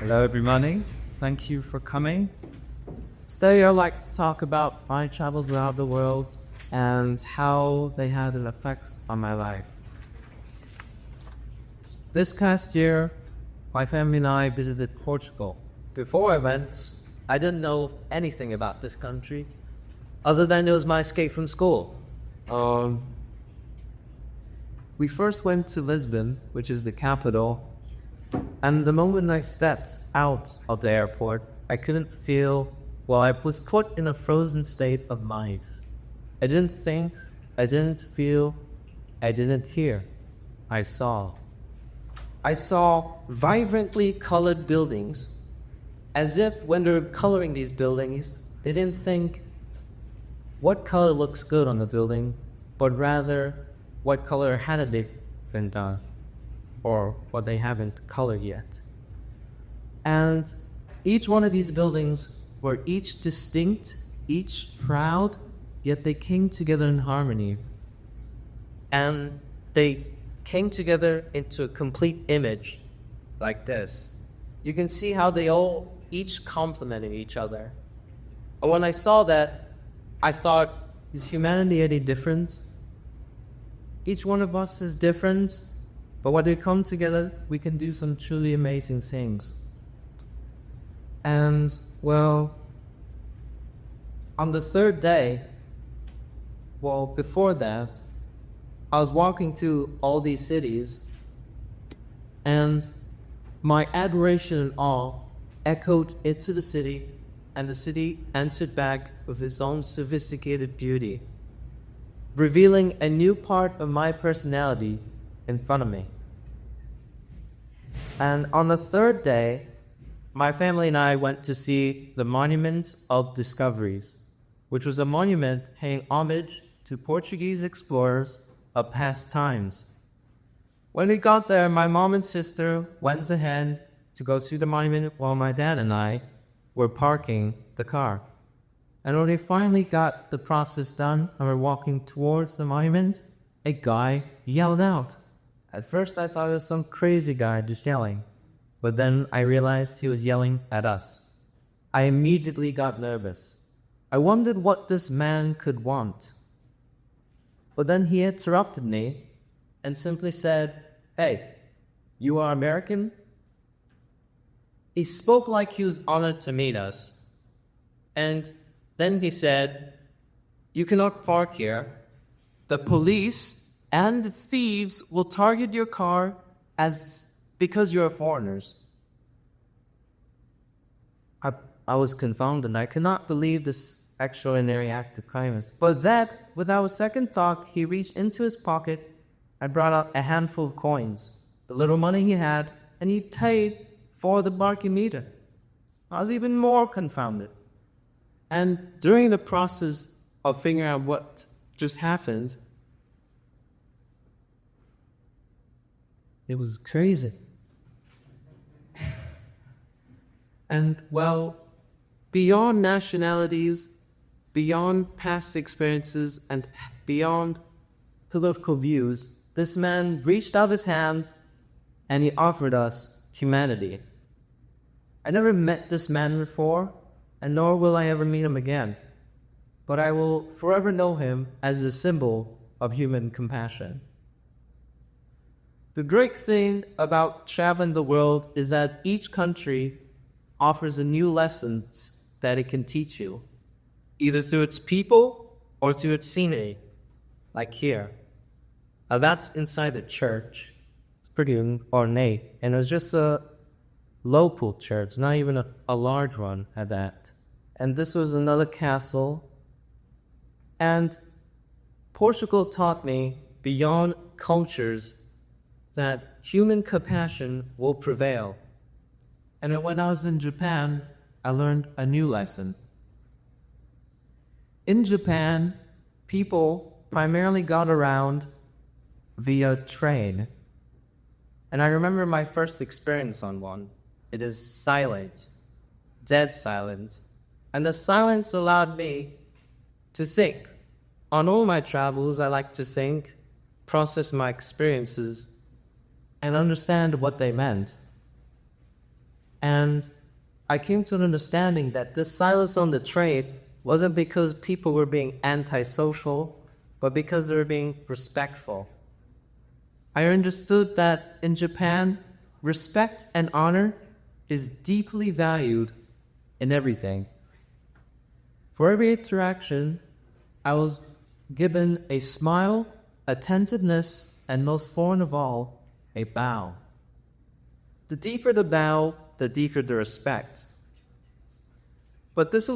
Hello everybody, thank you for coming. Today I'd like to talk about my travels around the world and how they had an effect on my life. This past year, my family and I visited Portugal. Before I went, I didn't know anything about this country, other than it was my escape from school. We first went to Lisbon, which is the capital, and the moment I stepped out of the airport, I couldn't feel, I was caught in a frozen state of mind. I didn't think, I didn't feel, I didn't hear. I saw. I saw vibrantly colored buildings, as if when they were coloring these buildings, they didn't think, what color looks good on the building, but rather, what color hadn't they been done, or what they haven't colored yet. And each one of these buildings were each distinct, each proud, yet they came together in harmony. And they came together into a complete image like this. You can see how they all each complemented each other. And when I saw that, I thought, is humanity any different? Each one of us is different, but when we come together, we can do some truly amazing things. And, on the third day, before that, I was walking through all these cities, and my admiration and awe echoed into the city, and the city answered back with its own sophisticated beauty, revealing a new part of my personality in front of me. And on the third day, my family and I went to see the Monument of Discoveries, which was a monument paying homage to Portuguese explorers of past times. When we got there, my mom and sister went ahead to go see the monument while my dad and I were parking the car. And when we finally got the process done and were walking towards the monument, a guy yelled out. At first I thought it was some crazy guy just yelling, but then I realized he was yelling at us. I immediately got nervous. I wondered what this man could want. But then he interrupted me and simply said, "Hey, you are American?" He spoke like he was honored to meet us. And then he said, "You cannot park here. The police and the thieves will target your car because you're foreigners." I was confounded. I could not believe this extraordinary act of kindness. But that, without a second thought, he reached into his pocket and brought out a handful of coins, the little money he had, and he paid for the parking meter. I was even more confounded. And during the process of figuring out what just happened, it was crazy. And beyond nationalities, beyond past experiences, and beyond political views, this man reached out his hand and he offered us humanity. I never met this man before, and nor will I ever meet him again, but I will forever know him as a symbol of human compassion. The great thing about traveling the world is that each country offers a new lessons that it can teach you, either through its people or through its scenery, like here. Now that's inside the church. It's pretty ornate, and it was just a local church, not even a large one at that. And this was another castle. And Portugal taught me, beyond cultures, that human compassion will prevail. And when I was in Japan, I learned a new lesson. In Japan, people primarily got around via train. And I remember my first experience on one. It is silent, dead silent. And the silence allowed me to think. On all my travels, I like to think, process my experiences, and understand what they meant. And I came to an understanding that this silence on the train wasn't because people were being antisocial, but because they were being respectful. I understood that in Japan, respect and honor is deeply valued in everything. For every interaction, I was given a smile, attentiveness, and most foreign of all, a bow. The deeper the bow, the deeper the respect. But this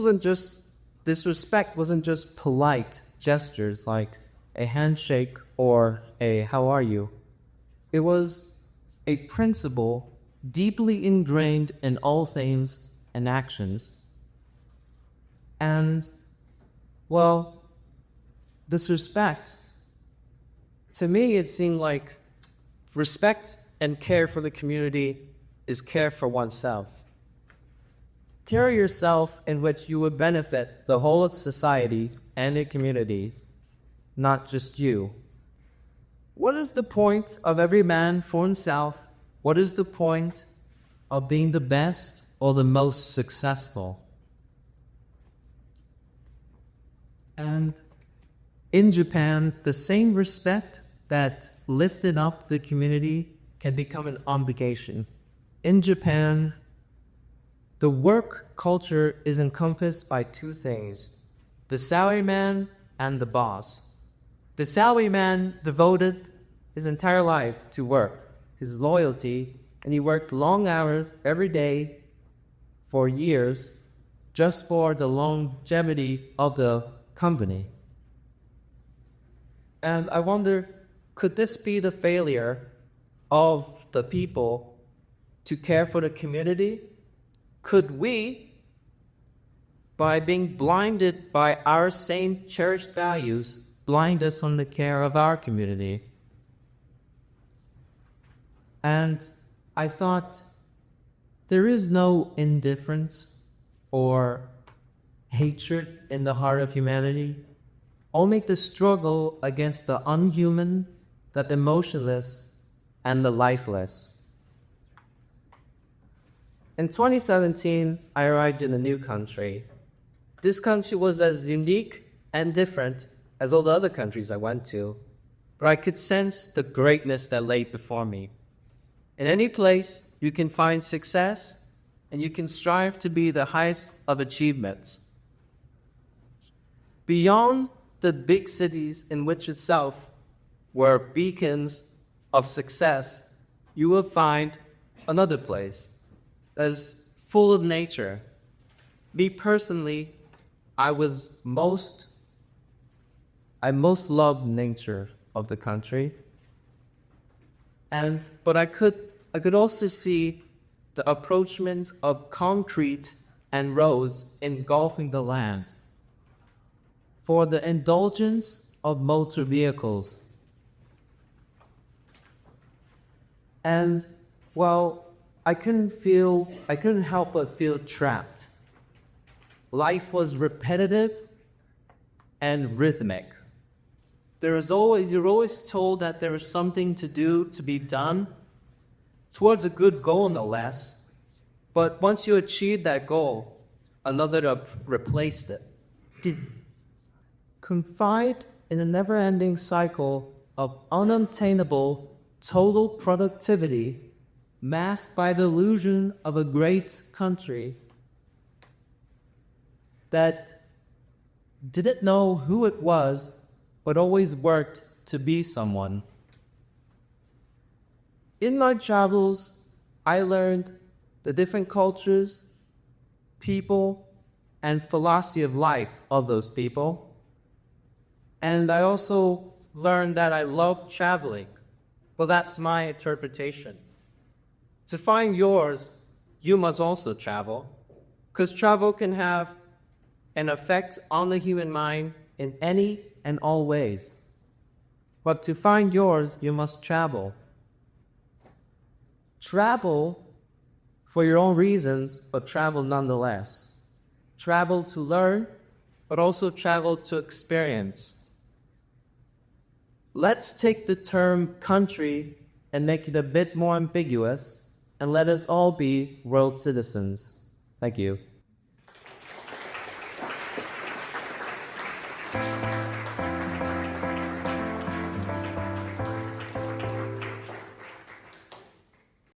respect wasn't just polite gestures like a handshake or a how are you. It was a principle deeply ingrained in all things and actions. And, well, this respect, to me it seemed like respect and care for the community is care for oneself. Care yourself in which you would benefit the whole of society and the communities, not just you. What is the point of every man for himself? What is the point of being the best or the most successful? And in Japan, the same respect that lifted up the community can become an obligation. In Japan, the work culture is encompassed by two things: the salaryman and the boss. The salaryman devoted his entire life to work, his loyalty, and he worked long hours every day for years just for the longevity of the company. And I wonder, could this be the failure of the people to care for the community? Could we, by being blinded by our same cherished values, blind us on the care of our community? And I thought, there is no indifference or hatred in the heart of humanity, only the struggle against the unhuman, the emotionless, and the lifeless. In 2017, I arrived in a new country. This country was as unique and different as all the other countries I went to, but I could sense the greatness that lay before me. In any place, you can find success, and you can strive to be the highest of achievements. Beyond the big cities in which itself were beacons of success, you will find another place that is full of nature. Me personally, I most loved nature of the country. But I could also see the approachment of concrete and roads engulfing the land for the indulgence of motor vehicles. And, well, I couldn't help but feel trapped. Life was repetitive and rhythmic. You're always told that there is something to do, to be done, towards a good goal no less. But once you achieve that goal, another replaced it. Confined in a never-ending cycle of unobtainable total productivity, masked by the illusion of a great country that didn't know who it was, but always worked to be someone. In my travels, I learned the different cultures, people, and philosophy of life of those people. And I also learned that I love traveling. Well, that's my interpretation. To find yours, you must also travel, because travel can have an effect on the human mind in any and all ways. But to find yours, you must travel. Travel for your own reasons, but travel nonetheless. Travel to learn, but also travel to experience. Let's take the term country and make it a bit more ambiguous and let us all be world citizens. Thank you.